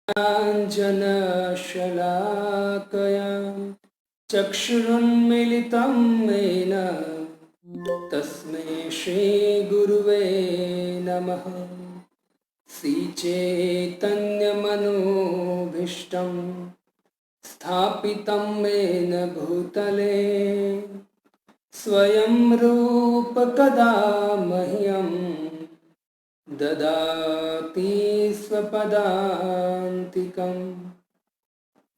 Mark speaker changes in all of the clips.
Speaker 1: काञ्चनशलाकया चक्षुरुन्मिलितं येन तस्मै श्रीगुरुवे नमः। श्रीचैतन्यमनोभीष्टं स्थापितं येन भूतले स्वयं रूप कदा मह्यं ददाति स्वपदान्तिकम्।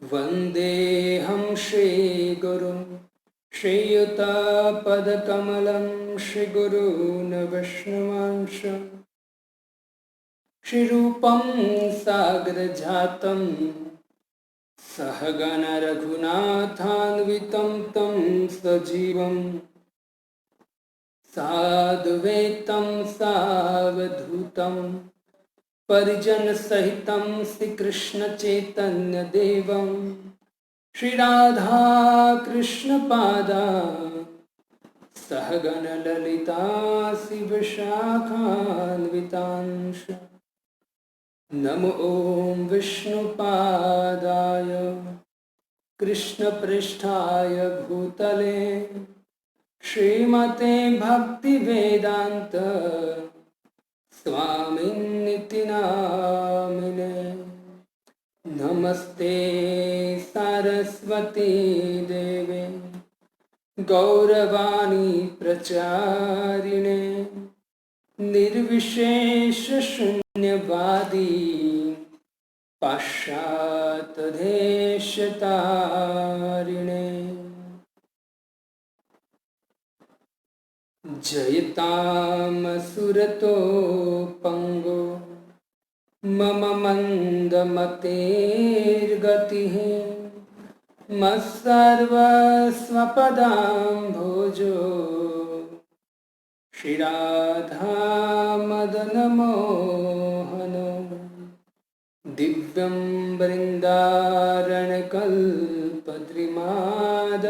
Speaker 1: वन्देऽहं श्रीगुरुं श्रीयुतापदकमलं श्रीगुरून् वैष्णवांश श्रीरूपं सागरजातं सहगण रघुनाथान्वितं तं सजीवं साद्वैतं सावधूतं परिजनसहितं श्रीकृष्णचैतन्यदेवं श्रीराधाकृष्णपादान् सहगण ललिता शिवशाखान्वितांश। नमो ॐ विष्णुपादाय कृष्णपृष्ठाय भूतले श्रीमते भक्तिवेदान्त स्वामिन्निति नामिने। नमस्ते सरस्वती देवे गौरवाणी प्रचारिणे निर्विशेष शून्यवादी पाश्चात्यदेशतारिणे। जयताम सुरतो पंगो मम मंदमतेर्गतिः मत्सर्वस्वपदाम्भोजो श्रीराधा मदनमोहनो। दिव्यं बृन्दारणकल्पद्रुमाद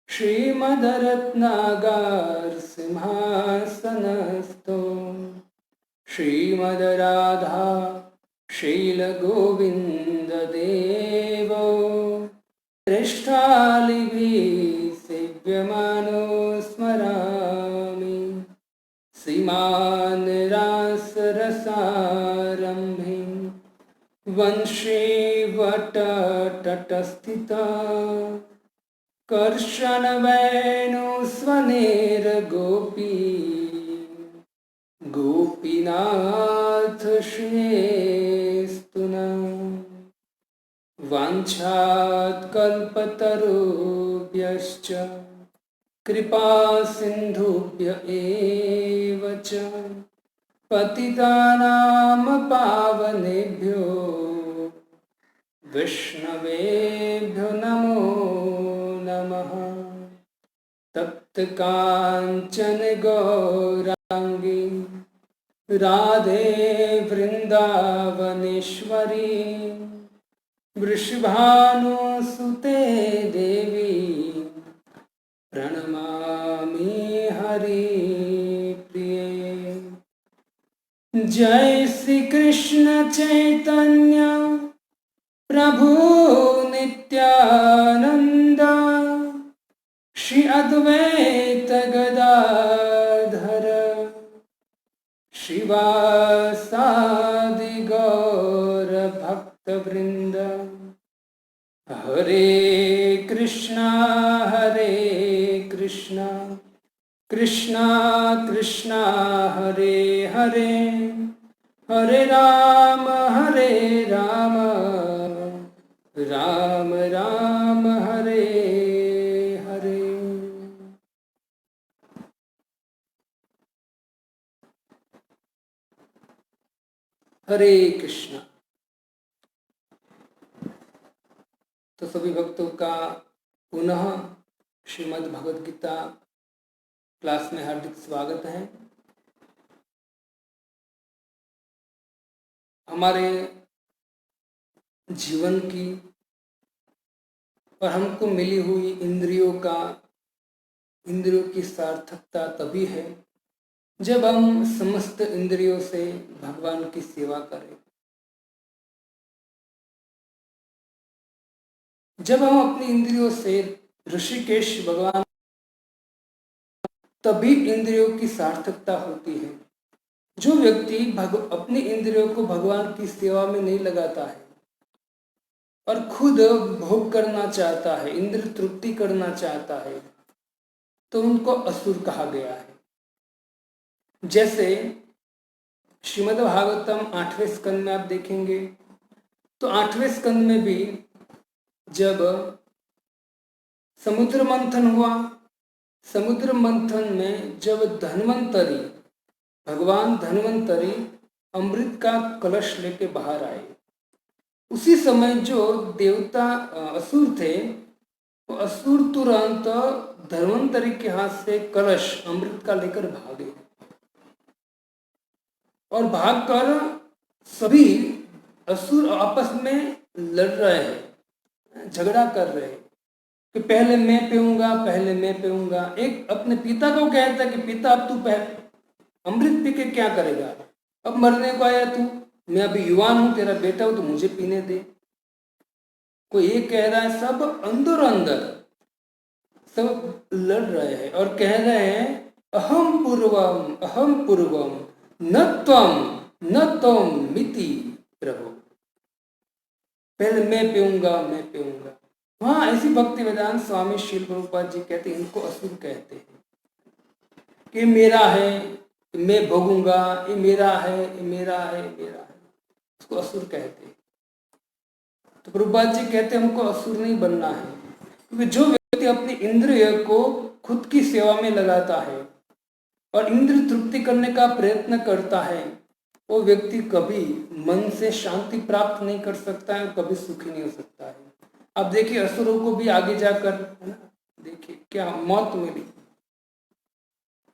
Speaker 1: श्रीमद्रत्नागार सिंहासनस्थो श्रीमद्राधा शीलगोविन्ददेवो पृष्ठालिभिः सेव्यमानो स्मरामि। सीमान् रासरसारम्भिं वंशे वटतटस्थिता कर्षणवेणुस्वनेरगोपी गोपीनाथ श्रीस्तुना। वाञ्छात्कल्पतरुभ्यश्च कृपा सिन्धुभ्य एव च पतितानां पावनेभ्यो वैष्णवेभ्यो नमो नमः। तप्त कांचन गौरांगी राधे वृंदावनेश्वरी वृषभानुसुते देवी प्रणमामि हरिप्रिये। जय श्री कृष्ण चैतन्य प्रभु नित्यानंद श्री अद्वैत गदाधर शिवासादि गौर भक्त वृंद। हरे कृष्णा कृष्णा कृष्णा हरे हरे हरे राम राम राम हरे हरे। हरे कृष्णा। तो सभी भक्तों का पुनः श्रीमद् भगवद गीता क्लास में हार्दिक स्वागत है। हमारे जीवन की और हमको मिली हुई इंद्रियों की सार्थकता तभी है जब हम समस्त इंद्रियों से भगवान की सेवा करें। जब हम अपनी इंद्रियों से ऋषिकेश भगवान, तभी इंद्रियों की सार्थकता होती है। जो व्यक्ति अपनी इंद्रियों को भगवान की सेवा में नहीं लगाता है और खुद भोग करना चाहता है, इंद्र तृप्ति करना चाहता है, तो उनको असुर कहा गया है। जैसे श्रीमद् भागवतम 8वें स्कंद में आप देखेंगे तो 8वें स्कंद में भी जब समुद्र मंथन हुआ, समुद्र मंथन में जब धन्वंतरी, भगवान धन्वंतरी अमृत का कलश लेके बाहर आए, उसी समय जो देवता असुर थे, वो असुर तुरंत धन्वंतरी के हाथ से कलश अमृत का लेकर भागे और भागकर सभी असुर आपस में लड़ रहे हैं, झगड़ा कर रहे हैं कि पहले मैं पीऊंगा, पहले मैं पीऊंगा। एक अपने पिता को कहता है कि पिता अब तू पहले अमृत पी के क्या करेगा, अब मरने को आया तू, मैं अभी युवान हूं, तेरा बेटा हूं, तो मुझे पीने दे। कोई ये कह रहा है, सब अंदर अंदर सब लड़ रहे हैं और कह रहे हैं अहम पूर्वम न त्वम मिति प्रभु, पहले मैं पीऊंगा, मैं पीऊंगा। हाँ, ऐसी भक्ति वेदांत स्वामी श्रील प्रभुपाद जी कहते हैं, इनको असुर कहते हैं कि मेरा है, मैं भोगूंगा, ये मेरा है, ये मेरा है, मेरा है, उसको असुर कहते हैं। तो प्रभुपाद जी कहते हैं हमको असुर नहीं बनना है, क्योंकि जो व्यक्ति अपनी इंद्रिय को खुद की सेवा में लगाता है और इंद्र तृप्ति करने का प्रयत्न करता है, वो व्यक्ति कभी मन से शांति प्राप्त नहीं कर सकता है और कभी सुखी नहीं हो सकता है। अब देखिए असुरों को भी आगे जाकर, है ना, देखिए क्या मौत मिली।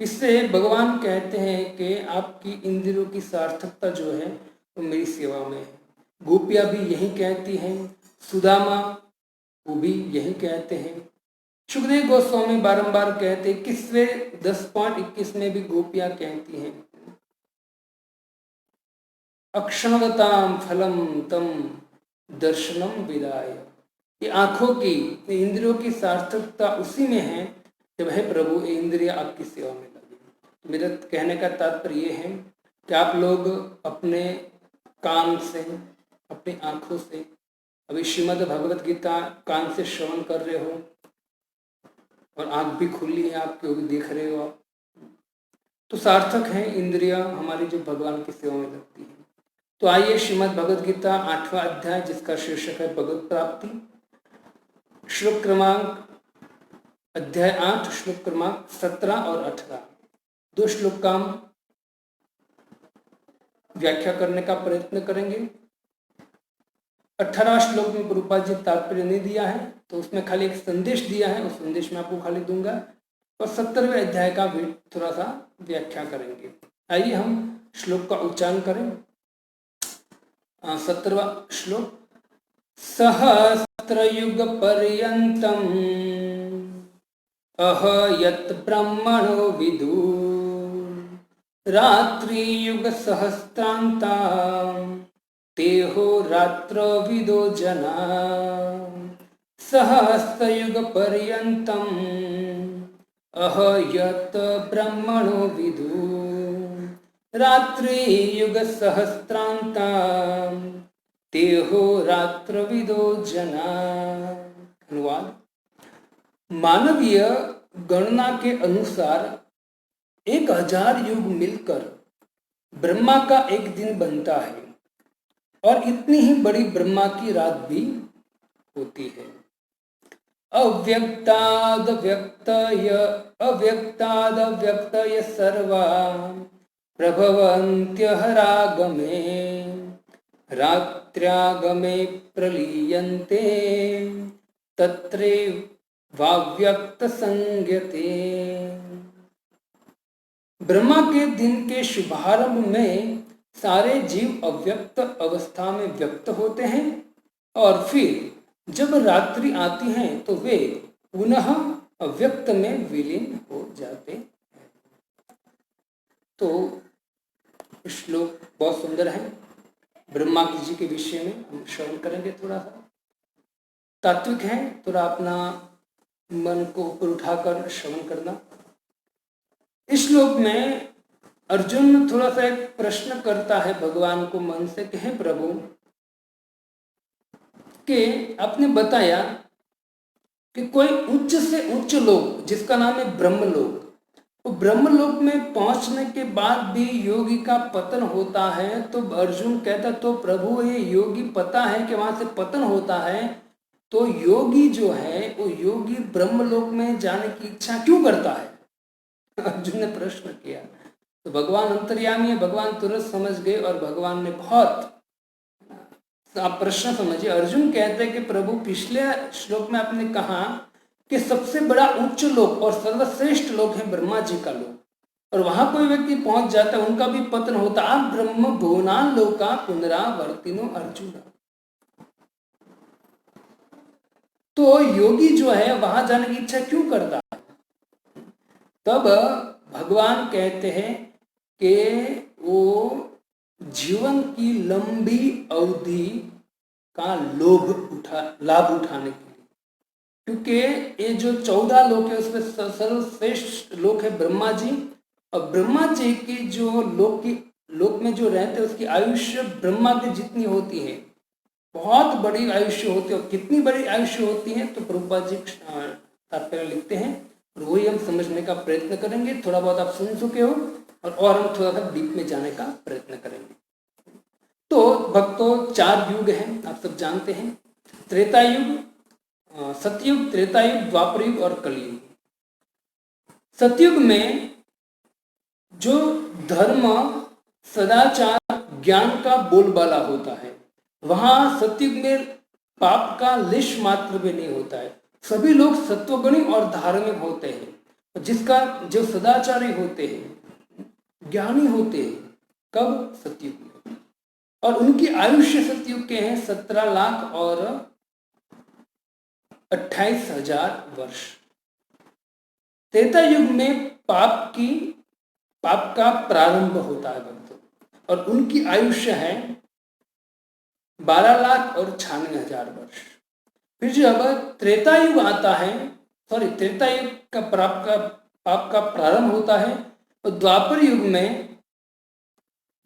Speaker 1: इससे भगवान कहते हैं कि आपकी इंद्रियों की सार्थकता जो है वो मेरी सेवा में है। गोपियां भी यही कहती हैं, सुदामा वो भी यही कहते हैं, सुखदेव गोस्वामी बारंबार कहते हैं, 21वें 10.21 में भी गोपियां कहती हैं, अक्षणवताम फलम तम दर्शनम विदाय। ये आंखों की, इंद्रियों की सार्थकता उसी में है जब है प्रभु ये इंद्रिया आपकी सेवा में लगे। तो मेरा कहने का तात्पर्य ये है कि आप लोग अपने कान से, अपनी आंखों से, अभी श्रीमद् भगवत गीता कान से श्रवण कर रहे हो और आंख भी खुली है आपकी, वो भी देख रहे हो आप, तो सार्थक है इंद्रिया हमारी जो भगवान की सेवा में लगती है। तो आइए श्रीमद् भगवत गीता 8वां अध्याय, जिसका शीर्षक है भगवत प्राप्ति, श्लोक क्रमांक अध्याय 8 श्लोक क्रमांक 17 और 18, 2 श्लोक का हम व्याख्या करने का प्रयत्न करेंगे। 18 श्लोक में प्रभुपाद जी तात्पर्य नहीं दिया है, तो उसमें खाली एक संदेश दिया है, उस संदेश में आपको खाली दूंगा, और 17वें अध्याय का भी थोड़ा सा व्याख्या करेंगे। आइए हम श्लोक का उच्चारण करें। 17वां श्लोक, सहस्त्रयुग पर्यंतम अहयत ब्रह्मणो विदु रात्रियुग सहस्त्रांता तेहो रात्र विदो जना। सहस्त्रयुग पर्यंतम अहयत ब्रह्मणो विदु रात्रियुग सहस्त्रांता तेहो रात्र विदो जना। अनुवाद, मानवीय गणना के अनुसार 1000 युग मिलकर ब्रह्मा का एक दिन बनता है और इतनी ही बड़ी ब्रह्मा की रात भी होती है। अव्यक्ताद व्यक्तय सर्वा प्रभवन्त्यहरागमे रात्र्यागमे प्रलीयन्ते तत्रे वाव्यक्त संज्ञते। ब्रह्मा के दिन के शुभारंभ में सारे जीव अव्यक्त अवस्था में व्यक्त होते हैं और फिर जब रात्रि आती है तो वे पुनः अव्यक्त में विलीन हो जाते हैं। तो श्लोक बहुत सुंदर है, ब्रह्मा जी के विषय में हम श्रवण करेंगे थोड़ा सा। तात्विक है, थोड़ा अपना मन को ऊपर उठाकर श्रवण करना। इस श्लोक में अर्जुन थोड़ा सा एक प्रश्न करता है भगवान को मन से कि हे प्रभु, कि आपने बताया कि कोई उच्च से उच्च लोक जिसका नाम है ब्रह्मलोक, तो ब्रह्मलोक में पहुंचने के बाद भी योगी का पतन होता है। तो अर्जुन कहता तो प्रभु ये योगी पता है कि वहां से पतन होता है, तो योगी जो है वो योगी ब्रह्मलोक में जाने की इच्छा क्यों करता है? अर्जुन ने प्रश्न किया। तो भगवान अंतर्यामी है, भगवान तुरंत समझ गए और भगवान ने बहुत, आप प्रश्न समझिए। अर्जुन कहते हैं कि प्रभु पिछले श्लोक में आपने कहा कि सबसे बड़ा उच्च लोक और सर्वश्रेष्ठ लोक है ब्रह्मा जी का लोक, और वहां कोई व्यक्ति पहुंच जाता है उनका भी पतन होता। आप ब्रह्म भुवनान लोका पुनरावर्तिनो अर्जुन, तो योगी जो है वहां जाने की इच्छा क्यों करता है? तब भगवान कहते हैं कि वो जीवन की लंबी अवधि का लाभ उठाने के लिए, क्योंकि ये जो 14 लोक है उसमें सर्वश्रेष्ठ लोक है ब्रह्मा जी, और ब्रह्मा जी की जो लोक में जो रहते हैं उसकी आयुष्य ब्रह्मा की जितनी होती है, बहुत बड़ी आयुष्य होती है। और कितनी बड़ी आयुष्य होती है तो प्रभुपाद जी तात्पर्य लिखते हैं, और वही हम समझने का प्रयत्न करेंगे। थोड़ा बहुत आप सुन चुके हो और हम थोड़ा सा डीप में जाने का प्रयत्न करेंगे। तो भक्तों 4 युग हैं, आप सब जानते हैं, त्रेता युग, सतयुग, त्रेता युग, द्वापर युग और कलयुग। सतयुग में जो धर्म, सदाचार, ज्ञान का बोलबाला होता है, वहां सतयुग में पाप का लेश मात्र भी नहीं होता है। सभी लोग सत्वगुणी और धार्मिक होते हैं, जिसका जो सदाचारी होते हैं, ज्ञानी होते हैं, कब? सतयुग में। और उनकी आयुष्य सतयुग के हैं 17 लाख और 28,000 वर्ष। त्रेता युग में पाप का प्रारंभ होता है भक्तों, और उनकी आयुष्य है 12 लाख और 96,000 वर्ष। फिर जब त्रेता युग आता है, त्रेता युग का पाप का प्रारंभ होता है, और द्वापर युग में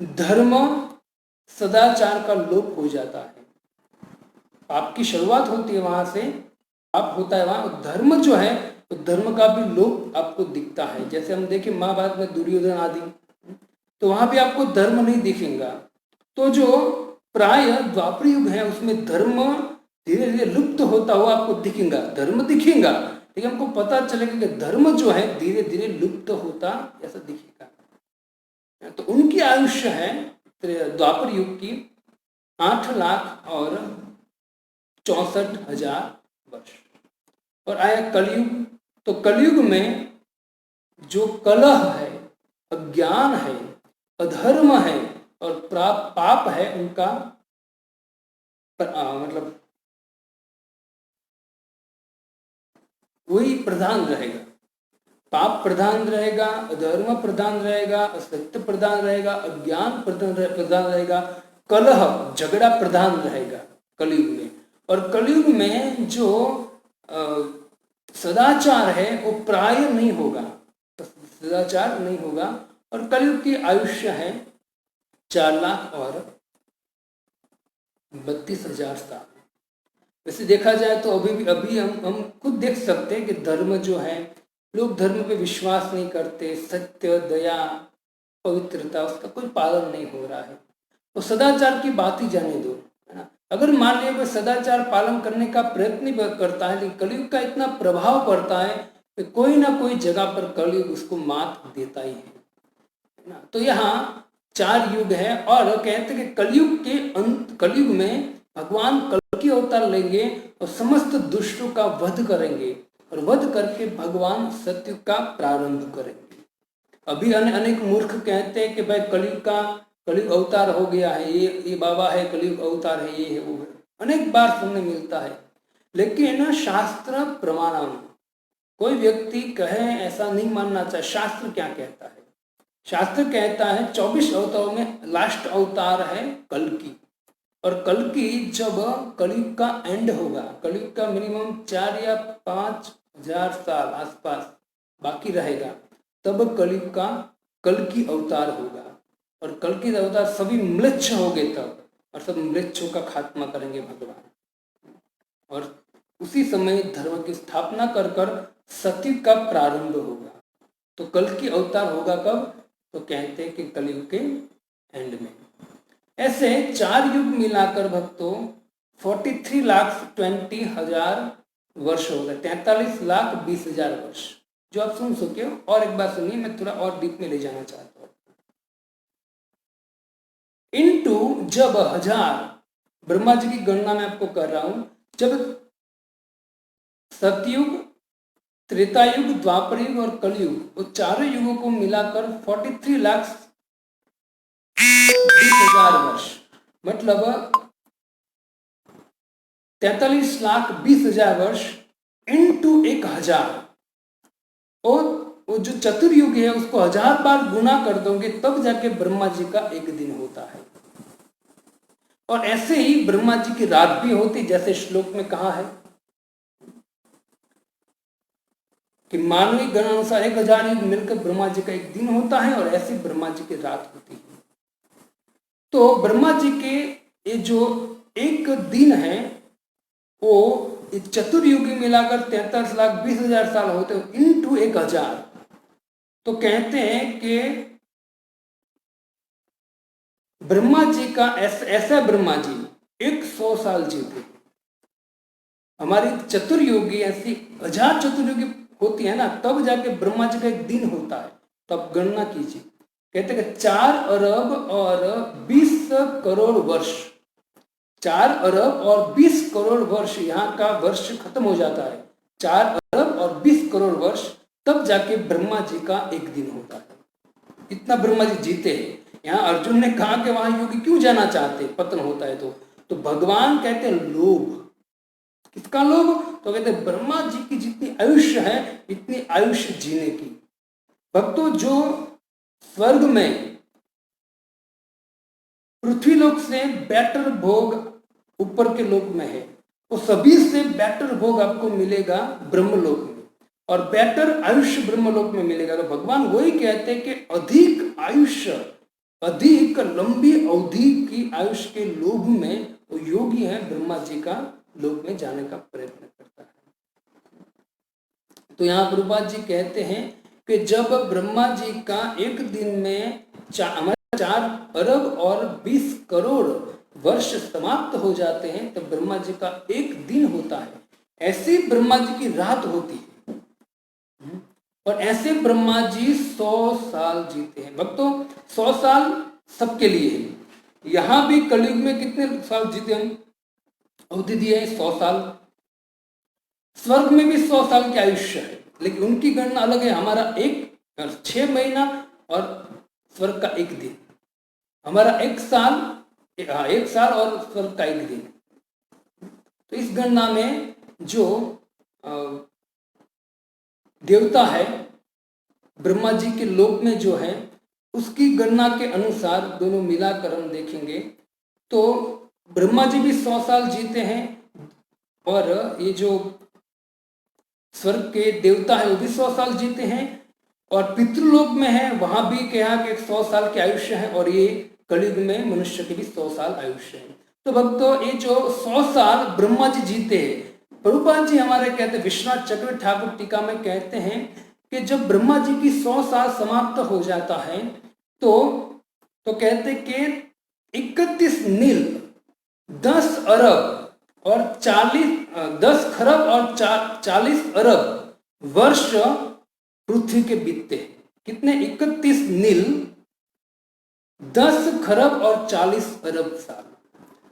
Speaker 1: धर्म सदाचार का लोप हो जाता है। पाप की शुरुआत होती है, वहां से पाप होता है वहां, धर्म जो है तो धर्म का भी लोप आपको दिखता है। जैसे हम देखें महाभारत में दुर्योधन आदि, तो वहां भी आपको धर्म नहीं दिखेगा। तो जो प्राय द्वापर युग है उसमें धर्म धीरे धीरे लुप्त होता हुआ आपको दिखेगा, धर्म दिखेगा, लेकिन हमको पता चलेगा कि धर्म जो है धीरे धीरे लुप्त होता ऐसा दिखेगा। तो उनकी आयुष्य है द्वापर युग की 8 लाख और 64,000 वर्ष। और आया कलयुग, तो कलयुग में जो कलह है, अज्ञान है, अधर्म है और पाप है, उनका मतलब वही प्रधान रहेगा। पाप प्रधान रहेगा, अधर्म प्रधान रहेगा, असत्य प्रधान रहेगा, अज्ञान प्रधान रहेगा, कलह झगड़ा प्रधान रहेगा कलयुग में। और कलयुग में जो सदाचार है वो प्राय नहीं होगा, सदाचार नहीं होगा। और कलयुग की आयुष्य है 4 लाख और 32,000 साल। वैसे देखा जाए तो अभी हम खुद देख सकते हैं कि धर्म जो है, लोग धर्म पे विश्वास नहीं करते, सत्य, दया, पवित्रता, उसका कोई पालन नहीं हो रहा है। तो सदाचार की बात ही जाने दो, है ना। अगर मान लिया वह सदाचार पालन करने का प्रयत्न भी करता है, लेकिन कलयुग का इतना प्रभाव पड़ता है कि कोई ना कोई जगह पर कलयुग उसको मात देता ही है ना। तो यहाँ 4 युग है, और कहते हैं कि कलयुग में भगवान कल्कि अवतार लेंगे और समस्त दुष्टों का वध करेंगे, और वध करके भगवान सत्युग का प्रारंभ करेंगे। अभी अनेक मूर्ख कहते हैं कि भाई कलयुग अवतार हो गया है, ये बाबा है, कलयुग अवतार है, ये है, वो है, अनेक बार सुनने मिलता है। लेकिन शास्त्र प्रमाणम, कोई व्यक्ति कहे ऐसा नहीं मानना चाहिए। शास्त्र क्या कहता है? शास्त्र कहता है 24 अवतारों में लास्ट अवतार है कल्कि, और कल्कि जब कलयुग का एंड होगा, कलयुग का मिनिमम 4 या 5 हजार साल आसपास बाकी रहेगा, तब कलयुग का कल्कि अवतार होगा। और कल्कि अवतार सभी म्लेच्छ हो गए तब, और सब म्लेच्छों का खात्मा करेंगे भगवान। और उसी समय धर्म की स्थापना कर कर सतयुग का प्रारंभ होगा। तो कल्कि अवतार होगा कब? तो कहते हैं कि कलयुग के एंड में। ऐसे 4 युग मिलाकर भक्तों 43,20,000 वर्ष हो गए, 43,20,000 वर्ष, जो आप सुन सके हो। और एक बात सुनिए, मैं थोड़ा और डीप में ले जाना चाहता हूं। इनटू जब 1000, ब्रह्मा जी की गणना मैं आपको कर रहा हूं, जब सतयुग, त्रेता युग, द्वापर युग और कलयुग, वो चारों युगों को मिलाकर 43,20,000 वर्ष, मतलब 43,20,000 वर्ष इनटू 1000। और वो जो चतुर्युग है उसको 1000 बार गुना कर दोगे तब जाके ब्रह्मा जी का एक दिन होता है। और ऐसे ही ब्रह्मा जी की रात भी होती, जैसे श्लोक में कहा है कि मानवीय गणानुसार 1000 युग मिलकर ब्रह्मा जी का एक दिन होता है, और ऐसे ब्रह्मा जी की रात होती है। तो ब्रह्मा जी के ये जो एक दिन है वो चतुर्युगी मिलाकर 43,20,000 साल होते हैं, इनटू 1000। तो कहते हैं कि ब्रह्मा जी का ऐसा ब्रह्मा जी 100 साल जीते। हमारी चतुर्युगी ऐसी 1000 चतुर्युगी होती है ना, तब जाके ब्रह्मा जी का एक दिन होता है। तब गणना कीजिए, कहते हैं 4 अरब और 20 करोड़ वर्ष, 4 अरब और 20 करोड़ वर्ष, यहाँ का वर्ष खत्म हो जाता है। 4 अरब और 20 करोड़ वर्ष, तब जाके ब्रह्मा जी का एक दिन होता है। इतना ब्रह्मा जी जीते हैं। यहाँ अर्जुन ने कहा कि वहां योगी क्यों जाना चाहते, पतन होता है तो भगवान कहते हैं लोभ। किसका लोभ? तो कहते हैं ब्रह्मा जी की जितनी आयुष्य है इतनी आयुष्य जीने की। भक्तों, जो स्वर्ग में पृथ्वी लोक से बेटर भोग ऊपर के लोक में है, वो सभी से बेटर भोग आपको मिलेगा ब्रह्मलोक में, और बेटर आयुष्य ब्रह्मलोक में मिलेगा। तो भगवान वही कहते हैं कि अधिक आयुष्य, अधिक लंबी अवधि की आयुष्य के लोभ में वो योगी है ब्रह्मा जी का लोक में जाने का प्रयत्न करता है। तो यहाँ प्रभुपाद जी कहते हैं कि जब ब्रह्मा जी का एक दिन में 4 अरब और 20 करोड़ वर्ष समाप्त हो जाते हैं, तब ब्रह्मा जी का एक दिन होता है। ऐसी ब्रह्मा जी की रात होती है, और ऐसे ब्रह्मा जी 100 साल जीते हैं। भक्तों, 100 साल सबके लिए है। यहां भी कलयुग में कितने साल जीते हम? अवधि दिया है 100 साल। स्वर्ग में भी 100 साल की आयुष्य है, लेकिन उनकी गणना अलग है। हमारा 6 महीना और स्वर्ग का एक दिन। हमारा 1 साल और स्वर्ग का एक दिन। तो इस गणना में जो देवता है ब्रह्मा जी के लोक में जो है, उसकी गणना के अनुसार दोनों मिलाकर हम देखेंगे तो ब्रह्मा जी भी 100 साल जीते हैं, और ये जो स्वर्ग के देवता है वो भी 100 साल जीते हैं, और पितृलोक में है वहां भी कहा कि 100 साल की आयुष्य है, और ये कलयुग में मनुष्य की भी 100 साल आयुष्य है। तो भक्तों, ये जो 100 साल ब्रह्मा जी जीते हैं, प्रभुपाद जी हमारे कहते हैं, विश्वनाथ चक्रवर्ती ठाकुर टीका में कहते हैं कि जब ब्रह्मा जी की 100 साल समाप्त हो जाता है तो कहते कि 31 नील 10 अरब और 10 खरब और 40 अरब वर्ष पृथ्वी के बीतते। कितने? 31 नील 10 खरब और 40 अरब साल,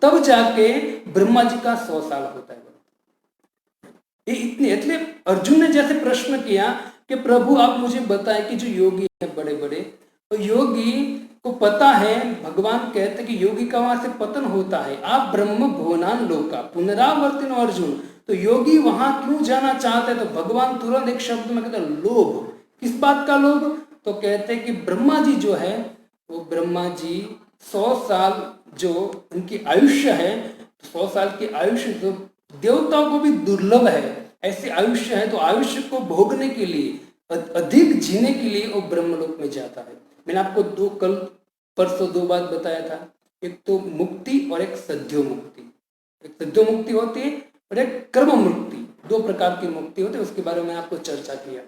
Speaker 1: तब जाके ब्रह्मा जी का 100 साल होता है। ये इतने, इसलिए अर्जुन ने जैसे प्रश्न किया कि प्रभु आप मुझे बताएं कि जो योगी है बड़े बड़े, तो योगी को पता है, भगवान कहते कि योगी का वहां से पतन होता है। आप ब्रह्म भुवनान लोका पुनरावर्तिनो अर्जुन, तो योगी वहां क्यों जाना चाहते हैं? तो भगवान तुरंत एक शब्द में कहते लोभ। किस बात का लोभ? तो कहते हैं कि ब्रह्मा जी जो है वो ब्रह्मा जी 100 साल जो उनकी आयुष्य है, 100 साल की आयुष्य जो देवताओं को भी दुर्लभ है, ऐसे आयुष्य है, तो आयुष्य को भोगने के लिए, अधिक जीने के लिए वो ब्रह्मलोक में जाता है। मैंने आपको कल परसों 2 बात बताया था, एक तो मुक्ति और एक सद्यो मुक्ति। एक सद्यो मुक्ति होती है और एक कर्म मुक्ति, 2 प्रकार की मुक्ति होती है, उसके बारे में आपको चर्चा किया।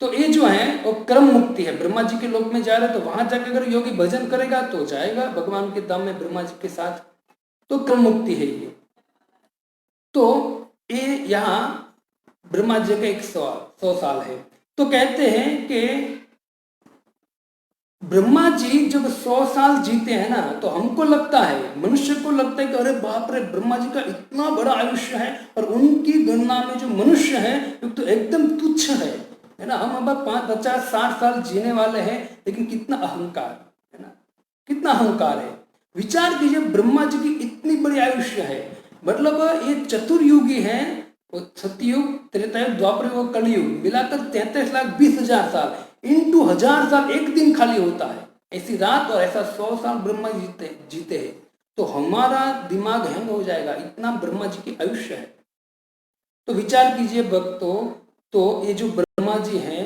Speaker 1: तो ये जो है वो कर्म मुक्ति है। ब्रह्मा जी के लोक में जा रहे, तो वहां जाकर अगर योगी भजन करेगा तो जाएगा भगवान के धाम में ब्रह्मा जी के साथ, तो कर्म मुक्ति है ये। तो ये यहाँ ब्रह्मा जी का एक 100 साल है। तो कहते हैं कि ब्रह्मा जी जब 100 साल जीते हैं ना, तो हमको लगता है, मनुष्य को लगता है कि अरे बाप रे, ब्रह्मा जी का इतना बड़ा आयुष्य है और उनकी गणना में जो मनुष्य है तो एकदम तुच्छ है ना। हम अब 50-60 साल जीने वाले हैं, लेकिन कितना अहंकार है ना, कितना अहंकार है। विचार कीजिए, ब्रह्मा जी की इतनी बड़ी आयुष्य है, मतलब ये चतुर्युगी है, सतयुग, त्रेतायुग, द्वापर युग, कलयुग मिलाकर 33,20,000 साल इंटू 1000 साल एक दिन खाली होता है। ऐसी रात और ऐसा 100 साल ब्रह्मा जीते हैं, तो हमारा दिमाग हैंग हो जाएगा, इतना ब्रह्मा जी की आयुष्य है। तो विचार कीजिए भक्तों, तो ये जो ब्रह्मा जी हैं,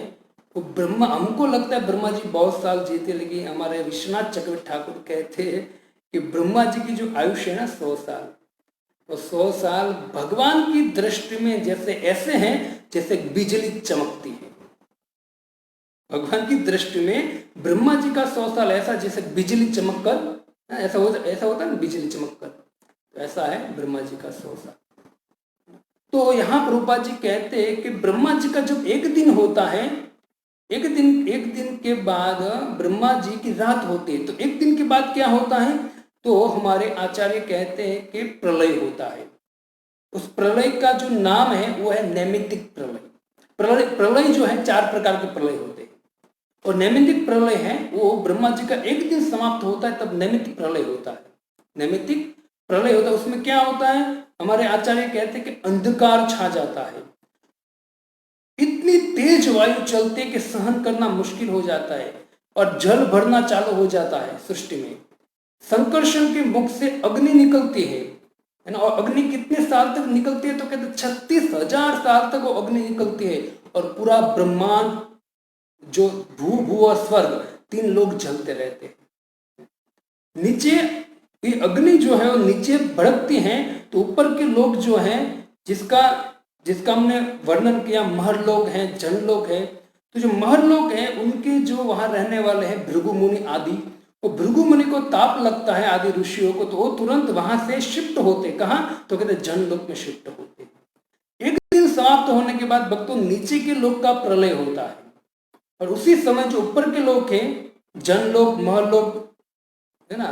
Speaker 1: वो ब्रह्मा, हमको लगता है ब्रह्मा जी बहुत साल जीते, लेकिन हमारे विश्वनाथ चक्रवर्ती ठाकुर कहते हैं कि ब्रह्मा जी की जो आयुष्य है ना 100 साल, तो 100 साल भगवान की दृष्टि में जैसे ऐसे हैं जैसे बिजली चमकती है। भगवान की दृष्टि में ब्रह्मा जी का 100 साल ऐसा जैसे बिजली चमककर, ऐसा होता है ना, बिजली चमककर, तो ऐसा है ब्रह्मा जी का 100 साल। तो यहाँ प्रभुपाद जी कहते हैं कि ब्रह्मा जी का जब एक दिन होता है, एक दिन के बाद ब्रह्मा जी की रात होती है, तो एक दिन के बाद क्या होता है, तो हमारे आचार्य कहते हैं कि प्रलय होता है। उस प्रलय का जो नाम है वो है नैमित्तिक प्रलय। प्रलय जो है 4 प्रकार के प्रलय होते हैं, और नैमित्तिक प्रलय है वो ब्रह्मा जी का एक दिन समाप्त होता है, तब नैमित्तिक प्रलय होता है। नैमित्तिक प्रलय होता है, उसमें क्या होता है, हमारे आचार्य कहते हैं कि अंधकार छा जाता है, इतनी तेज वायु चलती है कि सहन करना मुश्किल हो जाता है, और जल भरना चालू हो जाता है सृष्टि में। संकर्षण के मुख से अग्नि निकलती है ना, और अग्नि कितने साल तक निकलती है, तो कहते 36,000 साल तक वो अग्नि निकलती है, और पूरा ब्रह्मांड जो भू और स्वर्ग 3 लोग जलते रहते हैं। नीचे ये अग्नि जो है वो नीचे भड़कती है, तो ऊपर के लोग जो हैं, जिसका हमने वर्णन किया, महर लोग हैं, जन लोग हैं, तो जो महर लोग हैं उनके जो वहां रहने वाले हैं भृगु मुनि आदि, वो भृगु मुनि को ताप लगता है आदि ऋषियों को, तो वो तुरंत वहां से शिफ्ट होते, कहाँ, तो कहते जन लोक में शिफ्ट होते। एक दिन समाप्त होने के बाद भक्तों नीचे के लोक का प्रलय होता है, और उसी समय जो ऊपर के लोग हैं, जन लोग, महल लोग है ना,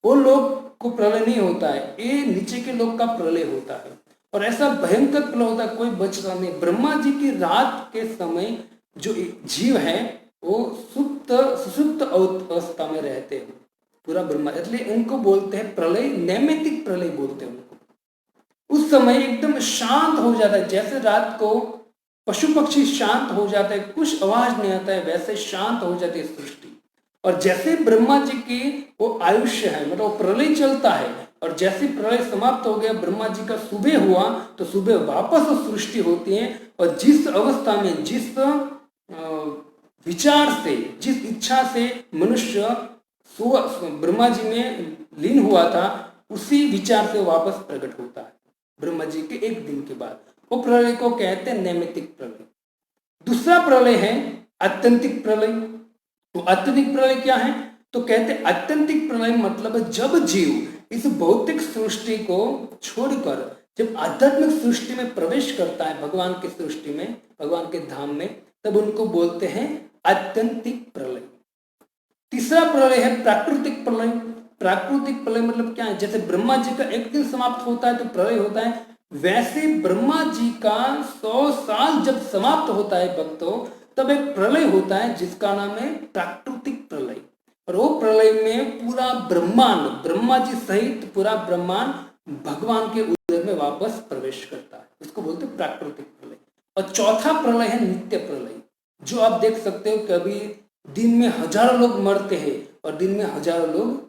Speaker 1: वो लोग को प्रलय नहीं होता है, ये नीचे के लोग का प्रलय होता है। और ऐसा भयंकर प्रलय होता है, कोई बचता नहीं। ब्रह्मा जी की रात के समय जो जीव है वो सुसुप्त अवस्था में रहते हैं, पूरा ब्रह्मा, इसलिए उनको बोलते हैं प्रलय, नैमित्तिक प्रलय बोलते हैं उनको। उस समय एकदम शांत हो जाता है, जैसे रात को पशु पक्षी शांत हो जाते हैं, कुछ आवाज नहीं आता है, वैसे शांत हो जाती है सृष्टि। और जैसे ब्रह्मा जी की वो आयुष्य है, मतलब प्रलय चलता है, और जैसे प्रलय समाप्त हो गया, ब्रह्मा जी का सुबह हुआ, तो सुबह वापस सृष्टि होती है, और जिस अवस्था में, जिस विचार से, जिस इच्छा से मनुष्य ब्रह्मा जी में लीन हुआ था, उसी विचार से वापस प्रकट होता है ब्रह्मा जी के एक दिन के बाद। वो प्रलय को कहते हैं नैमित्तिक प्रलय। दूसरा प्रलय है आत्यंतिक प्रलय। तो आत्यंतिक प्रलय क्या है, तो कहते हैं आत्यंतिक प्रलय मतलब जब जीव इस भौतिक सृष्टि को छोड़कर जब आध्यात्मिक सृष्टि में प्रवेश करता है, भगवान की सृष्टि में, भगवान के धाम में, तब उनको बोलते हैं आत्यंतिक प्रलय। तीसरा प्रलय है प्राकृतिक प्रलय। प्राकृतिक प्रलय मतलब क्या है, जैसे ब्रह्मा जी का एक दिन समाप्त होता है तो प्रलय होता है, वैसे ब्रह्मा जी का 100 साल जब समाप्त होता है भक्तों, तब एक प्रलय होता है जिसका नाम है प्राकृतिक प्रलय। और वो प्रलय में पूरा ब्रह्मांड, ब्रह्मा जी सहित पूरा ब्रह्मांड भगवान के उदय में वापस प्रवेश करता है, उसको बोलते हैं प्राकृतिक प्रलय। और चौथा प्रलय है नित्य प्रलय, जो आप देख सकते हो कभी दिन में हजारों लोग मरते हैं और दिन में हजारों लोग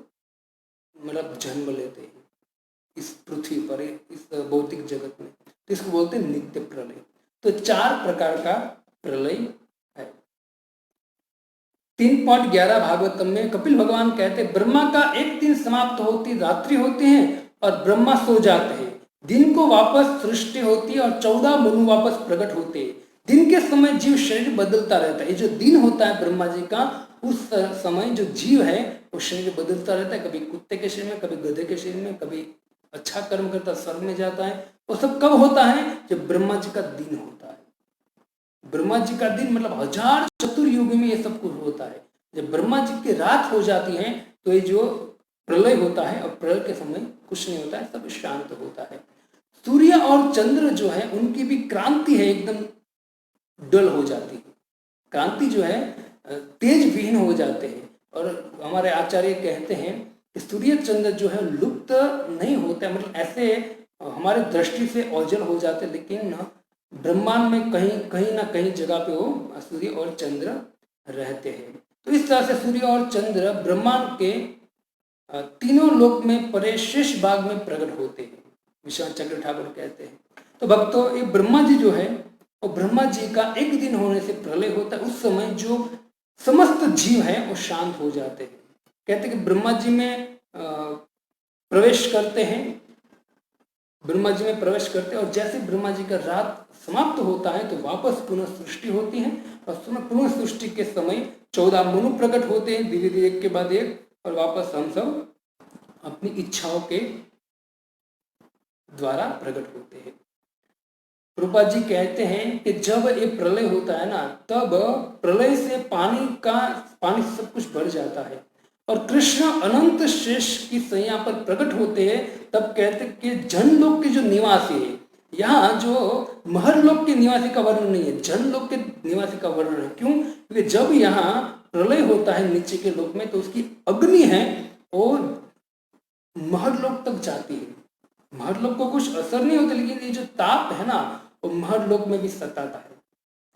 Speaker 1: मतलब जन्म लेते हैं इस पृथ्वी पर, इस भौतिक जगत में, तो इसको बोलते हैं नित्य प्रलय। तो 4 प्रकार का प्रलय है। 3.11 भागवतम में कपिल भगवान कहते हैं, ब्रह्मा का एक दिन समाप्त होती रात्रि होती है और ब्रह्मा सो जाते हैं। दिन को वापस सृष्टि होती है और 14 मनु वापस प्रकट होते हैं। दिन के समय जीव शरीर बदलता रहता है। ये जो दिन होता है ब्रह्मा जी का, उस समय जो जीव है वो शरीर बदलता रहता है, कभी कुत्ते के शरीर में, कभी गधे के शरीर में, कभी अच्छा कर्म करता स्वर्ग में जाता है। वो सब कब होता है? जब ब्रह्मा जी का दिन होता है। ब्रह्मा जी का दिन मतलब 1000 चतुर्युग में ये सब कुछ होता है। जब ब्रह्मा जी की रात हो जाती है तो ये जो प्रलय होता है, और प्रलय के समय कुछ नहीं होता है, सब शांत होता है। सूर्य और चंद्र जो है उनकी भी क्रांति है, एकदम डल हो जाती है। क्रांति जो है तेज विहीन हो जाते हैं। और हमारे आचार्य कहते हैं कि सूर्य चंद्र जो है लुप्त नहीं होता है, मतलब ऐसे हमारे दृष्टि से ओझल हो जाते, लेकिन ब्रह्मांड में कहीं कहीं ना कहीं जगह पे वो सूर्य और चंद्र रहते हैं। तो इस तरह से सूर्य और चंद्र ब्रह्मांड के तीनों लोक में परे शेष भाग में प्रकट होते हैं, विश्वनाथ चक्र ठाकुर कहते हैं। तो भक्तों, ये ब्रह्मा जी जो है, और ब्रह्मा जी का एक दिन होने से प्रलय होता है। उस समय जो समस्त जीव है वो शांत हो जाते हैं। कहते हैं कि ब्रह्मा जी में प्रवेश करते हैं, ब्रह्मा जी में प्रवेश करते हैं, और जैसे ब्रह्मा जी का रात समाप्त होता है तो वापस पुनः सृष्टि होती है। और पुनः सृष्टि के समय 14 मनु प्रकट होते हैं, धीरे धीरे एक के बाद एक, और वापस हम सब अपनी इच्छाओं के द्वारा प्रकट होते हैं। प्रभुपाद जी कहते हैं कि जब ये प्रलय होता है ना, तब प्रलय से पानी से सब कुछ भर जाता है, और कृष्ण अनंत शेष की सैया पर प्रकट होते हैं। तब कहते हैं कि जनलोक के जो निवासी है, यहाँ जो महरलोक के निवासी का वर्णन नहीं है, जनलोक के निवासी का वर्णन है। क्यों? क्योंकि जब यहाँ प्रलय होता है नीचे के लोक में, तो उसकी अग्नि है वो महरलोक तक जाती है। महरलोक को कुछ असर नहीं होता, लेकिन ये जो ताप है ना, वो महरलोक में भी सताता है।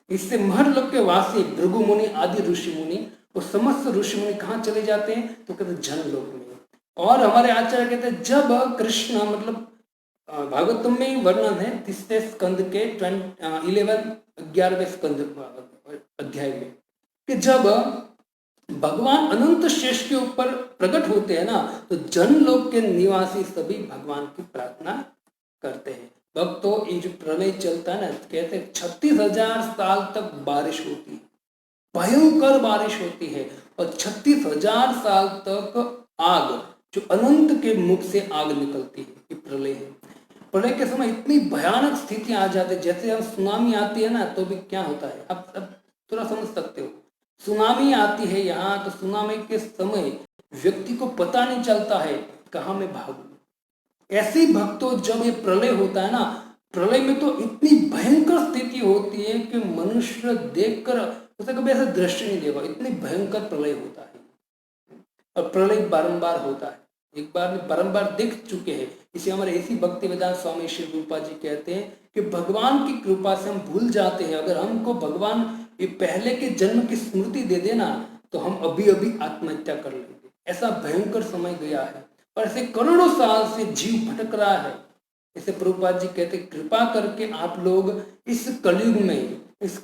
Speaker 1: इससे महरलोक के वासी भृगु मुनि आदि ऋषि मुनि, वो समस्त ऋषि मुनि कहाँ चले जाते हैं? तो कहते हैं जनलोक में। और हमारे आचार्य कहते हैं जब कृष्ण, मतलब भागवतम में वर्णन है 30वें स्कंद के 11वें स्कंद अध्याय में, कि जब भगवान अनंत शेष के ऊपर प्रकट होते हैं ना, तो जनलोक के निवासी सभी भगवान की प्रार्थना करते हैं। भक्तों, ये जो प्रलय चलता है ना, कहते हैं 36,000 साल तक बारिश होती है, भयंकर बारिश होती है, और 36,000 साल तक आग, जो अनंत के मुख से आग निकलती है, ये प्रलय है। प्रलय के समय इतनी भयानक स्थिति आ जाती है, जैसे हम सुनामी आती है ना, तो भी क्या होता है, अब थोड़ा समझ सकते हो। सुनामी आती है यहाँ, तो सुनामी के समय व्यक्ति को पता नहीं चलता है कहाँ मैं भागूं। ऐसे ही भक्तों, जब ये प्रलय होता है ना, प्रलय में तो इतनी भयंकर स्थिति होती है कि मनुष्य देखकर उसे कभी ऐसा दृश्य नहीं देखा, इतनी भयंकर प्रलय होता है। और प्रलय बारंबार होता है, एक बार नहीं बारंबार देख चुके हैं। इसे हमारे ऐसी भक्ति वेदांत स्वामी श्री रूपा जी कहते हैं कि भगवान की कृपा से हम भूल जाते हैं। अगर हमको भगवान ये पहले के जन्म की स्मृति दे देना, तो हम अभी अभी आत्महत्या कर लेंगे। ऐसा भयंकर समय गया है, और ऐसे करोड़ों साल से जीव भटक रहा है। इसे प्रभुपाद जी कहते कृपा करके आप लोग इस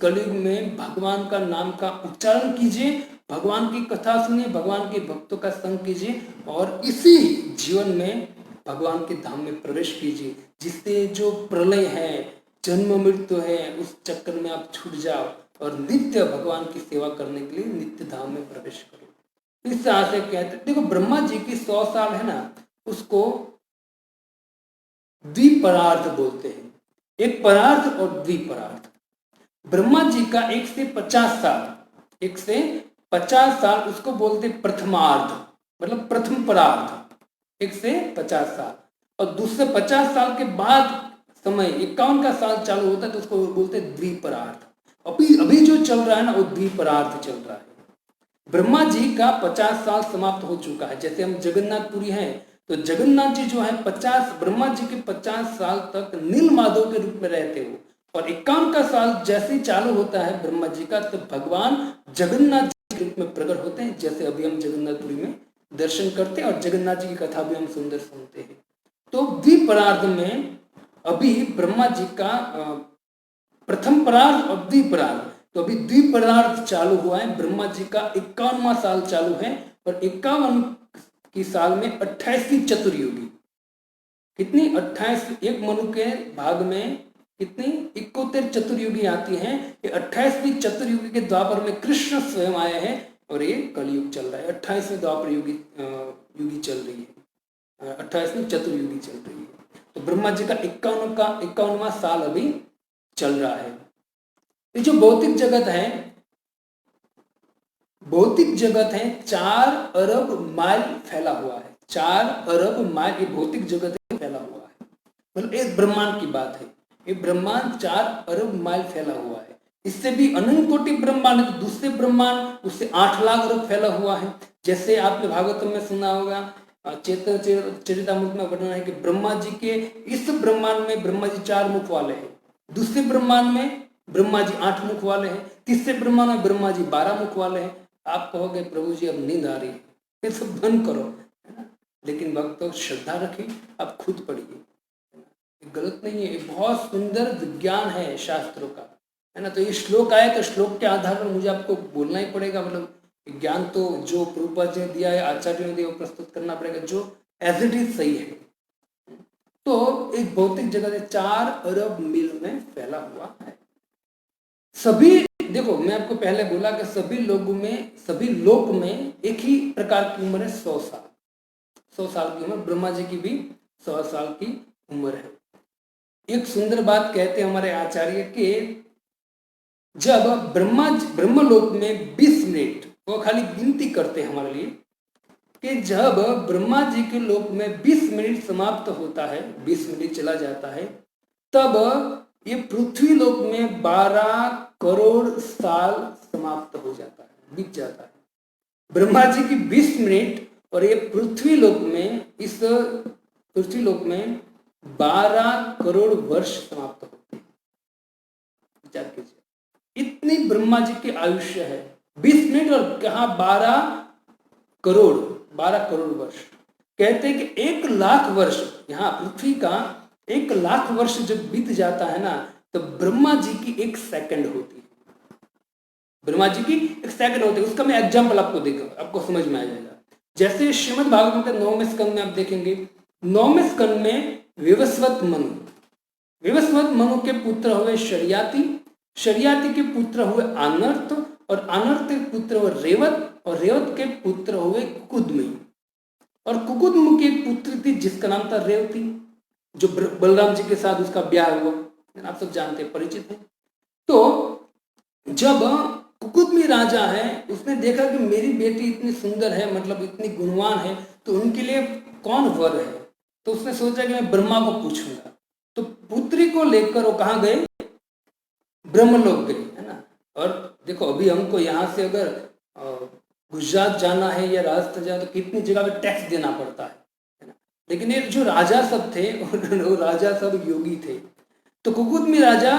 Speaker 1: कलयुग में भगवान का नाम का उच्चारण कीजिए, भगवान की कथा सुनिए, भगवान के भक्तों का संग कीजिए, और इसी जीवन में भगवान के धाम में प्रवेश कीजिए, जिससे जो प्रलय है, जन्म मृत्यु है, उस चक्कर में आप छूट जाओ और नित्य भगवान की सेवा करने के लिए नित्य धाम में प्रवेश करो। इस तरह से कहते, देखो ब्रह्मा जी की 100 साल है ना, उसको द्विपरार्थ बोलते हैं, एक परार्थ और द्विपरार्थ। ब्रह्मा जी का 1 से 50 साल उसको बोलते प्रथमार्ध, मतलब प्रथम परार्थ, 1 से 50 साल। और दूसरे 50 साल के बाद समय 51 का साल चालू होता है, तो उसको बोलते द्विपरार्थ। अभी जो चल रहा है ना, वो द्विपरार्थ चल रहा है। ब्रह्मा जी का 50 साल समाप्त हो चुका है। जैसे हम जगन्नाथपुरी हैं, तो जगन्नाथ जी जो है ब्रह्मा जी के 50 साल तक नील माधव के रूप में रहते हो, और 51 का साल जैसे ही चालू होता है ब्रह्मा जी का, तो भगवान जगन्नाथ जी के रूप में प्रकट होते हैं, जैसे अभी हम जगन्नाथपुरी में दर्शन करते हैं और जगन्नाथ जी की कथा भी हम सुंदर सुनते हैं। तो द्विपरार्ध में अभी ब्रह्मा जी का प्रथम परार्ध और द्विपरार्ध, तो अभी द्विपरार्ध चालू हुआ है, ब्रह्मा जी का 51वां साल चालू है और 51 की साल में 28वीं चतुर्युगी, कितनी 28 एक मनु के भाग में कितनी 71 चतुर्युगी आती हैं। ये 28वीं चतुर्युगी के द्वापर में कृष्ण स्वयं आए हैं और ये कलयुग चल रहा है। 28वीं द्वापर युगी चल रही है, 28वीं चतुर्युगी चल रही है। तो ब्रह्मा जी का 51वां साल अभी चल रहा है। ये जो भौतिक जगत है, भौतिक जगत है 4 अरब माइल फैला हुआ है। 4 अरब माइल ये भौतिक जगत है फैला हुआ है, मतलब एक ब्रह्मांड की बात है। ये ब्रह्मांड 4 अरब माइल फैला हुआ है। इससे भी अनंत कोटि ब्रह्मांड है, तो दूसरे ब्रह्मांड उससे 8 लाख अरब फैला हुआ है। जैसे आपने भागवतम में सुना होगा, चरितामृत में वर्णन है कि ब्रह्मा जी के इस ब्रह्मांड में ब्रह्मा जी 4 मुख वाले हैं, दूसरे ब्रह्मांड में ब्रह्मा जी 8 मुख वाले हैं, तीसरे ब्रह्मांड में ब्रह्मा जी 12 मुख वाले हैं। आप कहोगे प्रभु जी अब नींद आ रही है, ये सब बंद करो, है ना। लेकिन भक्तों श्रद्धा रखें, आप खुद पढ़िए, गलत नहीं है, ये बहुत सुंदर विज्ञान है शास्त्रों का, है ना। तो ये श्लोक आया तो श्लोक के आधार पर मुझे आपको बोलना ही पड़ेगा, मतलब ज्ञान तो जो प्रभुपाद जी ने दिया है, आचार्य ने दिया, वो प्रस्तुत करना पड़ेगा जो एज इट इज सही है। तो एक भौतिक जगत है 4 अरब मील में फैला हुआ है। सभी देखो, मैं आपको पहले बोला कि सभी लोक में एक ही प्रकार की उम्र है 100 साल, 100 साल की उम्र। ब्रह्मा जी की भी 100 साल की उम्र है। एक सुंदर बात कहते हैं हमारे आचार्य के, जब ब्रह्मलोक में 20 मिनट, वो खाली गिनती करते हैं हमारे लिए कि जब ब्रह्मा जी के लोक में 20 मिनट समाप्त होता है, 20 मिनट चला जाता है, तब ये पृथ्वी लोक में 12 करोड़ साल समाप्त हो जाता है, बीत जाता है। ब्रह्मा जी की 20 मिनट और ये पृथ्वी लोक में, इस पृथ्वी लोक में 12 करोड़ वर्ष समाप्त होते हैं। विचार कीजिए, इतनी ब्रह्मा जी की आयुष्य है, 20 मिनट और कहा 12 करोड़ वर्ष। कहते हैं कि 1 लाख वर्ष, यहाँ पृथ्वी का 1 लाख वर्ष जब बीत जाता है ना, तो ब्रह्मा जी की 1 सेकंड होती है। ब्रह्मा जी की 1 सेकंड होती है। उसका मैं एग्जाम्पल आपको देगा, आपको समझ में आ जाएगा। जैसे श्रीमद् भागवत के 9वें स्कंद में आप देखेंगे, 9वें स्कंद में विवस्वत मनु के पुत्र हुए शर्याति, शर्याति के पुत्र हुए आनर्त, और आनर्त के पुत्र हुए रेवत, और रेवत के पुत्र हुए कुकुदमी, और कुकुदम की एक पुत्री थी जिसका नाम था रेवती, जो बलराम जी के साथ उसका ब्याह हुआ, आप सब जानते हैं, परिचित है। तो जब कुकुदमी राजा है, उसने देखा कि मेरी बेटी इतनी सुंदर है, मतलब इतनी गुणवान है, तो उनके लिए कौन वर है, तो उसने सोचा कि मैं ब्रह्मा को पूछूंगा। तो पुत्री को लेकर वो कहाँ गए, ब्रह्मलोक गए, है ना। और देखो अभी हमको यहाँ से अगर गुजरात जाना है या राजस्थान जाना, तो कितनी जगह पे टैक्स देना पड़ता है ना। लेकिन ये जो राजा सब थे, वो राजा सब योगी थे। तो कुकुदमी राजा,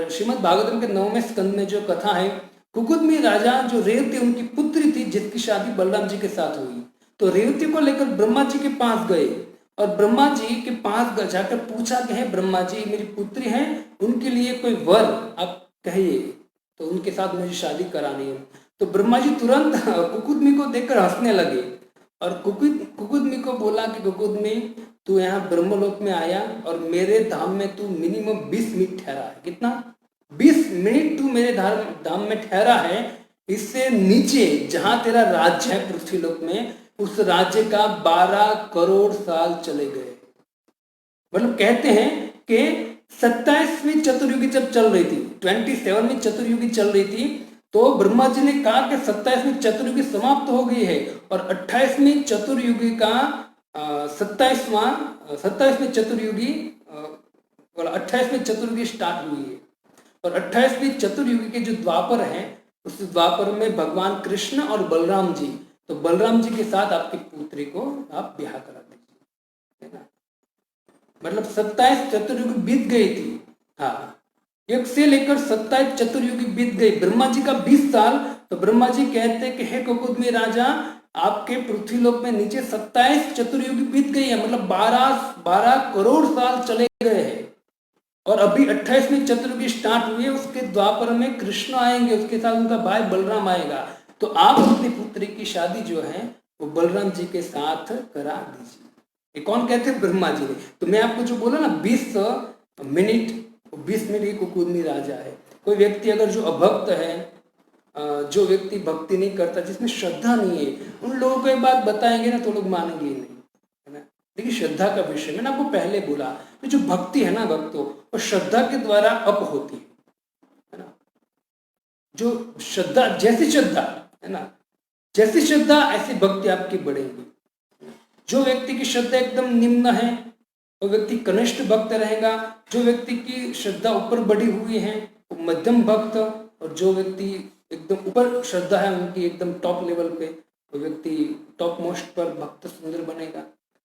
Speaker 1: श्रीमद् भागवतम के 9वें स्कंद में जो कथा है, कुकुदमी राजा जो रेवती उनकी पुत्री थी, जिसकी शादी बलराम जी के साथ हुई, तो रेवती को लेकर ब्रह्मा जी के पास गए, और ब्रह्मा जी के पास जाकर पूछा कि है ब्रह्मा जी, मेरी पुत्री है, उनके लिए कोई वर आप कहिए, तो उनके साथ मुझे शादी करानी है। तो ब्रह्मा जी तुरंत कुकुदमी को देखकर हंसने लगे, और कुकुदमी को बोला कि कुकुदमी, तू यहाँ ब्रह्मलोक में आया और मेरे धाम में तू मिनिमम 20 मिनट ठहरा है। कितना? 20 मिनट तू मेरे धाम में ठहरा है। इससे नीचे जहां तेरा राज्य है पृथ्वीलोक में, उस राज्य का 12 करोड़ साल चले गए। मतलब कहते हैं कि 27वीं चतुर्युगी जब चल रही थी, 27वीं चतुर्युगी चल रही थी, तो ब्रह्मा जी ने कहा कि 27वीं चतुर्युगी समाप्त हो गई है, और 28वीं चतुर्युगी का 27वीं चतुर्युगी और 28वीं चतुर्युगी स्टार्ट हुई है। और 28वीं चतुर्युगी के जो द्वापर है, उस द्वापर में भगवान कृष्ण और बलराम जी, तो बलराम जी के साथ आपकी पुत्री को आप ब्याह करा दीजिए, है ना। मतलब 27 चतुर्युगी बीत गई थी। हाँ, 1 से लेकर 27 चतुर्युगी बीत गई। ब्रह्मा जी का 20 साल। तो ब्रह्मा जी कहते कि हे कुकुदमी राजा, आपके पृथ्वीलोक में नीचे 27 चतुर्युग बीत गई है, मतलब 12 करोड़ साल चले गए हैं। और अभी 28वीं चतुर्युगी स्टार्ट हुई है, उसके द्वापर में कृष्ण आएंगे, उसके साथ उनका भाई बलराम आएगा। तो आप अपनी पुत्री की शादी जो है वो बलराम जी के साथ करा दीजिए। ये कौन कहते हैं? ब्रह्मा जी ने। तो मैं आपको जो बोला ना 20 मिनट, 20 मिनट ये कुकुदमी राजा है। कोई व्यक्ति अगर जो अभक्त है, जो व्यक्ति भक्ति नहीं करता, जिसमें श्रद्धा नहीं है, उन लोगों को एक बात बताएंगे ना तो लोग मानेंगे ही नहीं, है ना। देखिए श्रद्धा का विषय मैंने आपको पहले बोला, तो जो भक्ति है ना भक्तों, वो श्रद्धा के द्वारा अप होती है ना। जो श्रद्धा, जैसी श्रद्धा है ना, जैसी श्रद्धा ऐसी भक्ति आपकी बढ़ेगी। जो व्यक्ति की श्रद्धा एकदम निम्न है वो व्यक्ति कनिष्ठ भक्त रहेगा, जो व्यक्ति की श्रद्धा ऊपर बढ़ी हुई है वो मध्यम भक्त, और जो व्यक्ति एकदम ऊपर श्रद्धा है उनकी एकदम टॉप लेवल पे, वो व्यक्ति टॉप मोस्ट पर भक्त सुंदर बनेगा।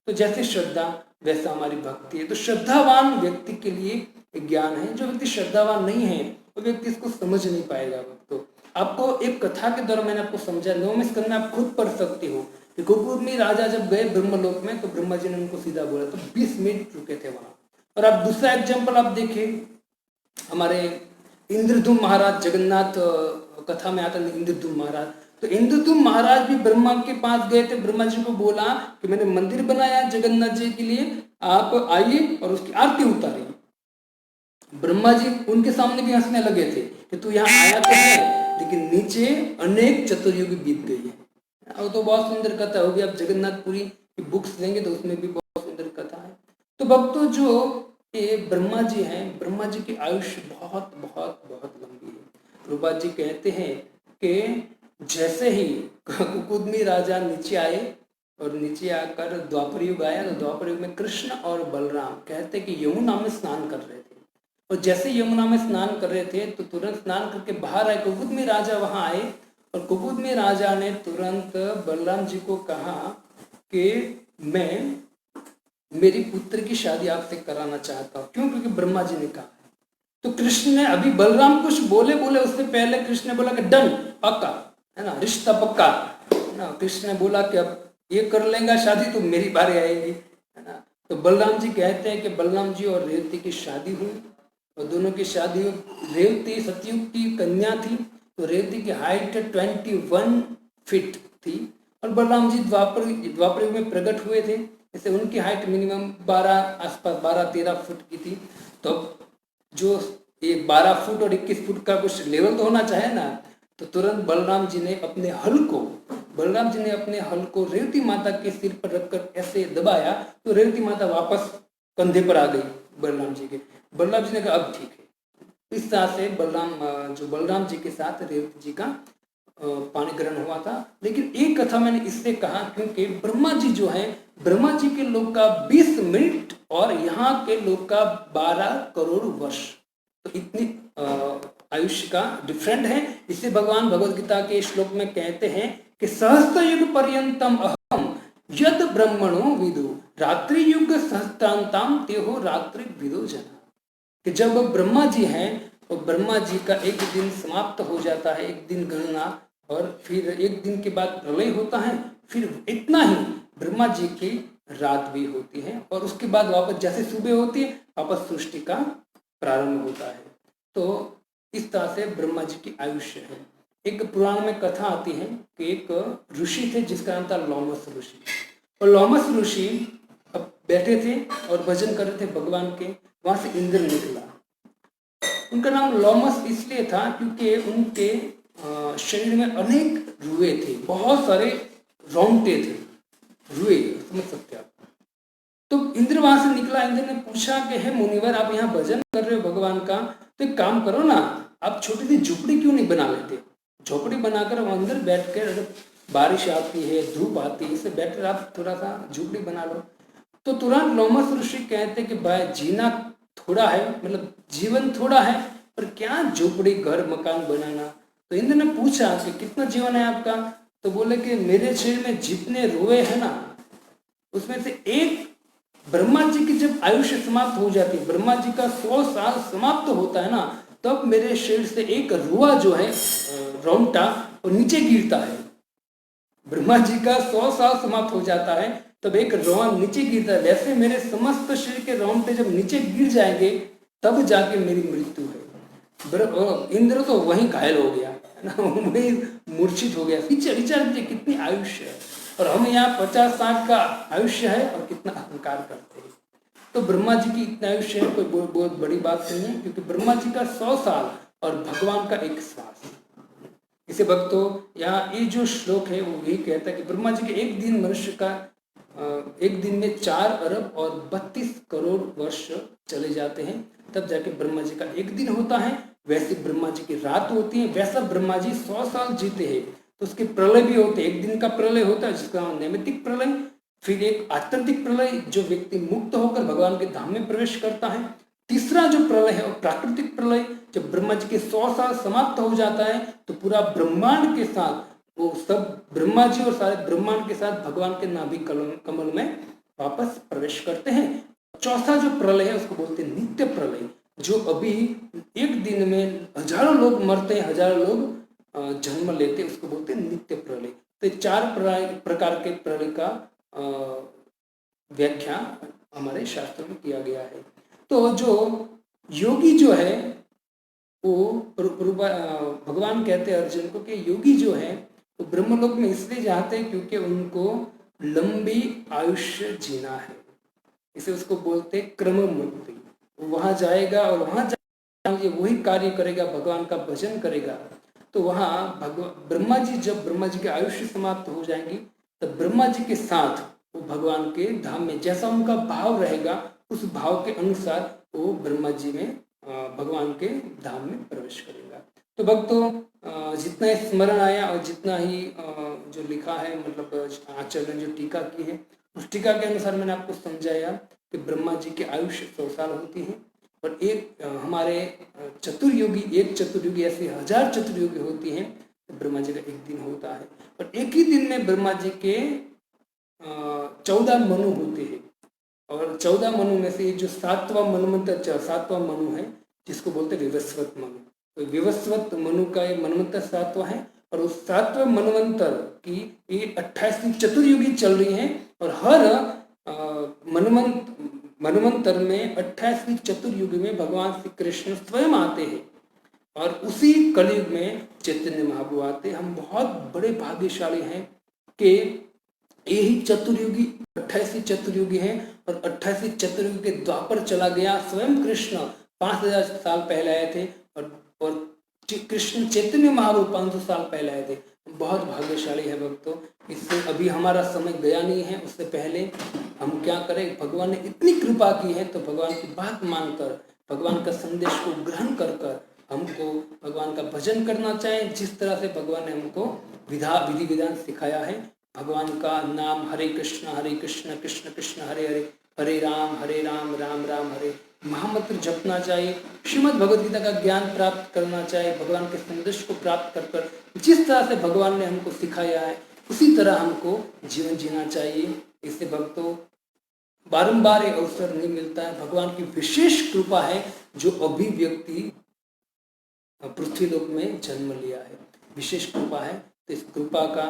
Speaker 1: तो जैसे श्रद्धा वैसा हमारी भक्ति है। तो श्रद्धावान व्यक्ति के लिए ज्ञान है, जो व्यक्ति श्रद्धावान नहीं है वो व्यक्ति इसको समझ नहीं पाएगा। तो आपको एक कथा के द्वारा मैंने आपको समझा, 9वें स्कंद में आप खुद पढ़ सकते हो कि कुकुदमी राजा जब गए ब्रह्मलोक में तो ब्रह्मा जी ने उनको सीधा बोला, तो 20 मिनट रुके थे वहां। और आप दूसरा एग्जाम्पल आप देखें, हमारे इंद्रधुम महाराज, जगन्नाथ कथा में आता है इंद्रधुम महाराज, तो इंद्रधुम महाराज भी ब्रह्मा के पास गए थे। ब्रह्मा जी को बोला कि मैंने मंदिर बनाया जगन्नाथ जी के लिए, आप आइए और उसकी आरती उतारिए। ब्रह्मा जी उनके सामने भी हंसने लगे थे कि तू यहाँ आया तो है, लेकिन नीचे अनेक चतुर्युग बीत गई है। और तो बहुत सुंदर कथा होगी, आप जगन्नाथपुरी की बुक्स लेंगे तो उसमें भी बहुत सुंदर कथा है। तो भक्तों जो ये ब्रह्मा जी हैं, ब्रह्मा जी की आयुष्य बहुत बहुत बहुत लंबी है। प्रभुपाद जी कहते हैं कि जैसे ही कुकुदमी राजा नीचे आए और नीचे आकर द्वापर युग आया, तो द्वापर युग में कृष्ण और बलराम कहते कि यमुना में स्नान कर रहे थे। और जैसे यमुना में स्नान कर रहे थे तो तुरंत स्नान करके बाहर आए, कुकुदमी राजा वहां आए और कुकुदमी राजा ने तुरंत बलराम जी को कहा कि मैं मेरी पुत्र की शादी आपसे कराना चाहता हूँ। क्यों? क्योंकि ब्रह्मा जी ने कहा। तो कृष्ण ने, अभी बलराम कुछ बोले उससे पहले कृष्ण ने बोला कि डन, पक्का है ना, रिश्ता पक्का है ना। कृष्ण ने बोला कि अब ये कर लेगा शादी तो मेरी बारी आएगी, है ना। तो बलराम जी कहते हैं कि बलराम जी और रेवती की शादी हुई, और दोनों की शादी, रेवती सतयुग की कन्या थी, तो रेवती की हाइट 21 फीट थी, और बलराम जी द्वापर युग में प्रकट हुए थे, जैसे उनकी हाइट मिनिमम 12-13 फुट की थी। तो जो ये 12 फुट और 21 फुट का कुछ लेवल तो होना चाहिए ना। तो तुरंत बलराम जी ने अपने हल को रेवती माता के सिर पर रखकर ऐसे दबाया, तो रेवती माता वापस कंधे पर आ गई बलराम जी के। बलराम जी ने कहा अब ठीक है। इस तरह से बलराम जी के साथ रेवती जी का पाणी ग्रहण हुआ था। लेकिन एक कथा मैंने इससे कहा क्योंकि ब्रह्मा जी जो है, ब्रह्मा जी के लोग का 20 मिनट और यहाँ के लोग का 12 करोड़ वर्ष, तो इतनी आयुष्य का डिफरेंट है। इसे भगवान भगवद गीता के श्लोक में कहते हैं कि सहस्त्र युग पर्यंतम अहम यद ब्रह्मणो विदु रात्रि युग सहस्त्रांताम तेहो रात्रि विदो जना। कि जब ब्रह्मा जी हैं तो ब्रह्मा जी का एक दिन समाप्त हो जाता है, एक दिन गणना, और फिर एक दिन के बाद प्रलय होता है, फिर इतना ही ब्रह्मा जी की रात भी होती है, और उसके बाद वापस जैसे सुबह होती है वापस सृष्टि का प्रारंभ होता है। तो इस तरह से ब्रह्मा जी की आयुष्य है। एक पुराण में कथा आती है कि एक ऋषि थे जिसका नाम था लोमस ऋषि, और लोमस ऋषि अब बैठे थे और भजन कर रहे थे भगवान के। वहां से इंद्र निकला। उनका नाम लोमस इसलिए था क्योंकि उनके शरीर में अनेक रुए थे, बहुत सारे रोंगटे थे, रुए, समझ सकते आप। तो इंद्र वहां से निकला। इंद्र ने पूछा कि हे मुनिवर, आप यहाँ भजन कर रहे हो भगवान का, तो एक काम करो ना, आप छोटी सी झोपड़ी क्यों नहीं बना लेते? झोपड़ी बनाकर अंदर बैठ कर, बारिश आती है, धूप आती है, इससे बेटर आप थोड़ा सा झोपड़ी बना लो। तो तुरंत लोमस ऋषि कहते कि भाई जीना थोड़ा है, मतलब जीवन थोड़ा है, पर क्या झोपड़ी घर मकान बनाना। तो इंद्र ने पूछा कि कितना जीवन है आपका? तो बोले कि मेरे शरीर में जितने रोए हैं ना, उसमें से एक, ब्रह्मा जी की जब आयुष्य समाप्त हो जाती है, ब्रह्मा जी का 100 साल समाप्त होता है ना, तब मेरे शरीर से एक रुआ जो है रोंगटा वो नीचे गिरता है। ब्रह्मा जी का 100 साल समाप्त हो जाता है तब एक रोम नीचे गिरता है। वैसे मेरे समस्त शरीर के रोंगटे जब नीचे गिर जाएंगे तब जाके मेरी मृत्यु है। इंद्र तो वहीं घायल हो गया है ना, वहीं मूर्छित हो गया। विचार कीजिए कितनी आयुष्य है, और हम यहाँ 50-60 का आयुष्य है और कितना अहंकार करते हैं। तो ब्रह्मा जी की इतना आयुष्य है, कोई बहुत बड़ी बात नहीं है, क्योंकि ब्रह्मा जी का 100 साल और भगवान का एक श्वास। इसे भक्तों यहाँ ये जो श्लोक है वो यही कहता है कि ब्रह्मा जी के एक दिन मनुष्य का एक दिन में 4 अरब और 32 करोड़ वर्ष चले जाते हैं, तब जाके ब्रह्मा जी का एक दिन होता है। वैसे ब्रह्मा जी की रात होती है, वैसा ब्रह्मा जी 100 साल जीते हैं। तो उसके प्रलय भी होते हैं, एक दिन का प्रलय होता है जिसका नैमित्तिक प्रलय, फिर एक आत्यंतिक प्रलय जो व्यक्ति मुक्त होकर भगवान के धाम में प्रवेश करता है। तीसरा जो प्रलय है वो प्राकृतिक प्रलय, जब ब्रह्मा जी के 100 साल समाप्त हो जाता है तो पूरा ब्रह्मांड के साथ वो सब ब्रह्मा जी और सारे ब्रह्मांड के साथ भगवान के नाभि कमल में वापस प्रवेश करते हैं। चौथा जो प्रलय है उसको बोलते हैं नित्य प्रलय, जो अभी एक दिन में हजारों लोग मरते हैं, हजारों लोग जन्म लेते हैं, उसको बोलते हैं नित्य प्रलय। तो 4 प्रकार के प्रलय का व्याख्या हमारे शास्त्रों में किया गया है। तो जो योगी जो है वो भगवान कहते हैं अर्जुन को कि योगी जो है वो ब्रह्मलोक में इसलिए जाते हैं क्योंकि उनको लंबी आयुष्य जीना है। इसे उसको बोलते क्रम मुक्ति। वहां जाएगा और वहां जाके वही कार्य करेगा, भगवान का भजन करेगा। तो वहां ब्रह्मा जी जब ब्रह्मा जी के आयुष्य समाप्त हो जाएंगी तब ब्रह्मा जी के साथ वो भगवान के धाम में जैसा उनका भाव रहेगा उस भाव के अनुसार वो ब्रह्मा जी में भगवान के धाम में प्रवेश करेगा। तो भक्तों जितना स्मरण आया और जितना ही जो लिखा है, मतलब आचार्य ने जो टीका की है उस टीका के अनुसार मैंने आपको समझाया कि ब्रह्मा जी की आयुष्य 100 साल होती है, और एक हमारे चतुर्युगी, एक चतुर्युगी ऐसे 1000 चतुर्युगी होती हैं। तो ब्रह्मा जी का एक दिन होता है, और एक ही दिन में ब्रह्मा जी के 14 मनु होते हैं, और 14 मनु में से जो 7वां मनवंतर 7वां मनु है जिसको बोलते हैं विवस्वत मनु। तो विवस्वत मनु का ये मनवंतर 7वां है, और उस 7वें मनवंतर की ये 28वीं चतुर्युगी चल रही है, और हर मनवंतर में 28वीं चतुर्युगी में भगवान श्री कृष्ण स्वयं आते हैं, और उसी कलयुग में चैतन्य महाप्रभु आते हैं। हम बहुत बड़े भाग्यशाली हैं कि यही चतुर्युगी 28वीं चतुर्युगी है, और 28वीं चतुर्युगी के द्वापर चला गया स्वयं कृष्ण 5000 साल पहले आए थे, और कृष्ण चैतन्य महाप्रभु 500 साल पहले आए थे। बहुत भाग्यशाली है भक्तों। इससे अभी हमारा समय गया नहीं है, उससे पहले हम क्या करें, भगवान ने इतनी कृपा की है तो भगवान की बात मानकर, भगवान का संदेश को ग्रहण कर कर हमको भगवान का भजन करना चाहिए, जिस तरह से भगवान ने हमको विधि विधान सिखाया है। भगवान का नाम हरे कृष्ण कृष्ण कृष्ण हरे हरे, हरे राम राम राम हरे, महामंत्र जपना चाहिए, श्रीमद् भगवद गीता का ज्ञान प्राप्त करना चाहिए, भगवान के संदेश को प्राप्त कर कर जिस तरह से भगवान ने हमको सिखाया है उसी तरह हमको जीवन जीना चाहिए। इससे भक्तों बारंबार ये अवसर नहीं मिलता है, भगवान की विशेष कृपा है जो अभी व्यक्ति पृथ्वी लोक में जन्म लिया है, विशेष कृपा है। तो इस कृपा का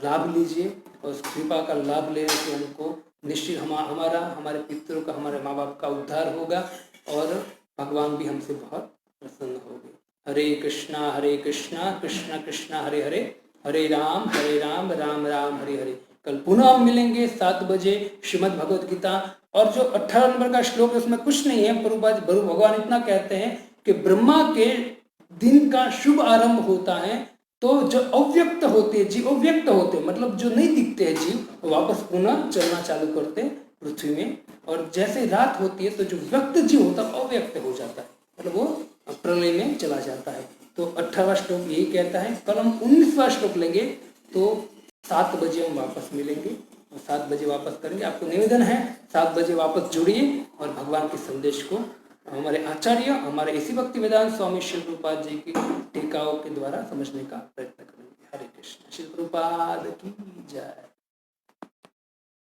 Speaker 1: लाभ लीजिए, और उस कृपा का लाभ लेने से हमको निश्चित हमारा, हमारे पितरों का, हमारे माँ बाप का उद्धार होगा, और भगवान भी हमसे बहुत प्रसन्न होंगे। हरे कृष्णा कृष्ण कृष्ण हरे हरे, हरे राम राम राम हरे हरे। कल पुनः हम मिलेंगे 7 बजे श्रीमद् भगवद गीता, और जो 18 नंबर का श्लोक है उसमें कुछ नहीं है, पर भगवान इतना कहते हैं कि ब्रह्मा के दिन का शुभ आरंभ होता है, तो जो अव्यक्त होते हैं जीव, अव्यक्त होते मतलब जो नहीं दिखते हैं जीव, वापस पुनः चलना चालू करते हैं पृथ्वी में, और जैसे रात होती है तो जो व्यक्त जीव होता है अव्यक्त हो जाता है, मतलब वो प्रलय में चला जाता है। तो 18वां श्लोक यही कहता है। कल हम 19वां श्लोक लेंगे, तो 7 बजे हम वापस मिलेंगे, और 7 बजे वापस करेंगे। आपको निवेदन है 7 बजे वापस जुड़िए और भगवान के संदेश को हमारे आचार्य, हमारे इसी भक्ति वेदांत स्वामी श्री प्रभुपाद जी की टीकाओं के द्वारा समझने का प्रयत्न करेंगे। हरे कृष्ण। श्री प्रभुपाद की जय।